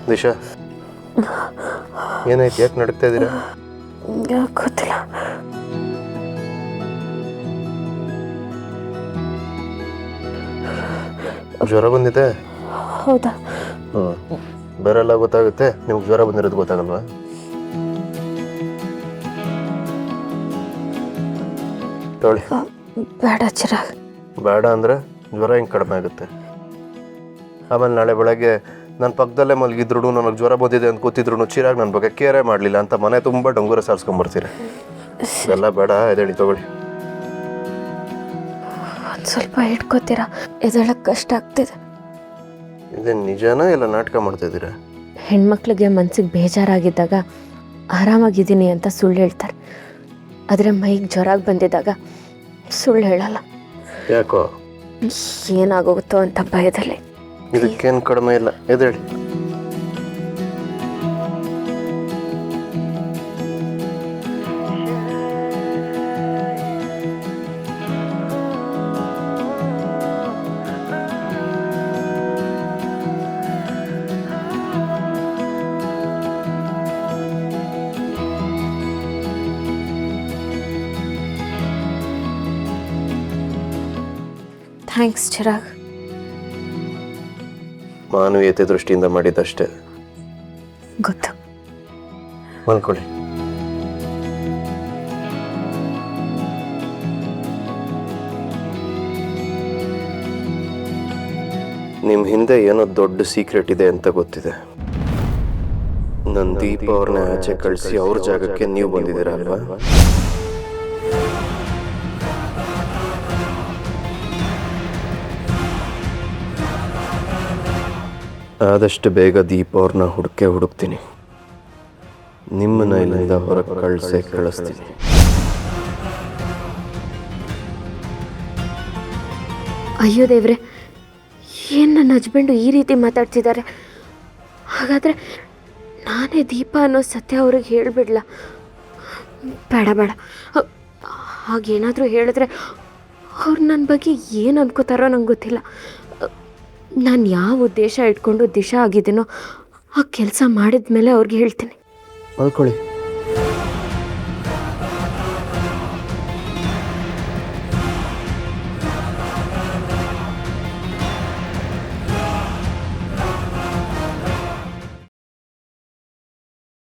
ದಿಶಾ, ಏನಾಯ್ತು? ಯಾಕೆ ನಡಕ್ತಾ ಇದ್ದೀರಾ? ಗೊತ್ತಿಲ್ಲ. ಜ್ವರ ಬಂದಿದೆ? ಹೌದಾ? ಬೇರೆಲ್ಲ ಗೊತ್ತಾಗುತ್ತೆ, ನಿಮ್ಗೆ ಜ್ವರ ಬಂದಿರೋದು ಗೊತ್ತಾಗಲ್ವಾ? ತೊಳಿ. ಬೇಡ ಚಿರಾಗ್. ಬೇಡ ಅಂದರೆ ಜ್ವರ ಹೆಂಗೆ ಕಡಿಮೆ ಆಗುತ್ತೆ? ಆಮೇಲೆ ನಾಳೆ ಬೆಳಗ್ಗೆ ನನ್ನ ಪಕ್ಕದಲ್ಲೇ ಮಲಗಿದ್ರು ನನಗೆ ಜ್ವರ ಬಂದಿದೆ ಅಂತ ಕೂತಿದ್ರು ಚಿರಾಗ್ ನನ್ನ ಬಗ್ಗೆ ಕೇರೇ ಮಾಡಲಿಲ್ಲ ಅಂತ ಮನೆ ತುಂಬ ಡಂಗೂರ ಸಾರಿಸ್ಕೊಂಬರ್ತೀರ. ಇದೆಲ್ಲ ಬೇಡ, ಎದೇಳಿ ತಗೊಳ್ಳಿ. ಒಂದು ಸ್ವಲ್ಪ ಇಟ್ಕೋತೀರಾ? ಎದ್ದೇಳಕ್ಕೆ ಕಷ್ಟ ಆಗ್ತಿದೆ. ಇದೇ ನಿಜಾನ ಇಲ್ಲ ನಾಟಕ ಮಾಡ್ತಾಯಿದ್ದೀರಾ? ಹೆಣ್ಮಕ್ಳಿಗೆ ಮನ್ಸಿಗೆ ಬೇಜಾರಾಗಿದ್ದಾಗ ಆರಾಮಾಗಿದ್ದೀನಿ ಅಂತ ಸುಳ್ಳು ಹೇಳ್ತಾರೆ, ಆದರೆ ಮೈಗೆ ಜ್ವರ ಬಂದಿದ್ದಾಗ ಸುಳ್ಳು ಹೇಳಲ್ಲ. ಯಾಕೋ? ಏನಾಗೋಗುತ್ತೋ ಅಂತ ಭಯದಲ್ಲಿ. ಇದಕ್ಕೇನು ಕಡಿಮೆ ಇಲ್ಲ, ಎದೇಳಿ. ಥ್ಯಾಂಕ್ಸ್ ಚಿರಾಗ್. ಮಾನವೀಯತೆ ದೃಷ್ಟಿಯಿಂದ ಮಾಡಿದ್ದಷ್ಟೇ. ಗೊತ್ತು. ಮಲ್ಕೊಳ್ಳಿ. ನಿಮ್ಮ ಹಿಂದೆ ಏನೋ ದೊಡ್ಡ ಸೀಕ್ರೆಟ್ ಇದೆ ಅಂತ ಗೊತ್ತಿದೆ. ನನ್ನ ದೀಪ ಅವ್ರನ್ನ ಆಚೆ ಕಳಿಸಿ ಅವ್ರ ಜಾಗಕ್ಕೆ ನೀವು ಬಂದಿದ್ದೀರಾ ಅಲ್ವಾ? ಆದಷ್ಟು ಬೇಗ ದೀಪ ಅವ್ರನ್ನ ಹುಡುಕ್ತೀನಿ. ನಿಮ್ಮನ್ನ ಇಲ್ಲಿಂದ ಹೊರಗೆ ಕಳಿಸ್ತೀನಿ. ಅಯ್ಯೋ ದೇವ್ರೆ, ಏನು ನನ್ನ ಹಸ್ಬೆಂಡು ಈ ರೀತಿ ಮಾತಾಡ್ತಿದ್ದಾರೆ? ಹಾಗಾದರೆ ನಾನೇ ದೀಪ ಅನ್ನೋ ಸತ್ಯ ಅವ್ರಿಗೆ ಹೇಳಿಬಿಡ್ಲ? ಬೇಡ ಬೇಡ, ಹಾಗೇನಾದರೂ ಹೇಳಿದ್ರೆ ಅವ್ರು ನನ್ನ ಬಗ್ಗೆ ಏನು ಅನ್ಕೋತಾರೋ ನಂಗೆ ಗೊತ್ತಿಲ್ಲ. ನಾನು ಯಾವ ಉದ್ದೇಶ ಇಟ್ಕೊಂಡು ದಿಶಾ ಆಗಿದ್ದೀನೋ ಆ ಕೆಲಸ ಮಾಡಿದ ಮೇಲೆ ಅವ್ರಿಗೆ ಹೇಳ್ತೀನಿ. ಮಲ್ಕೊಳ್ಳಿ.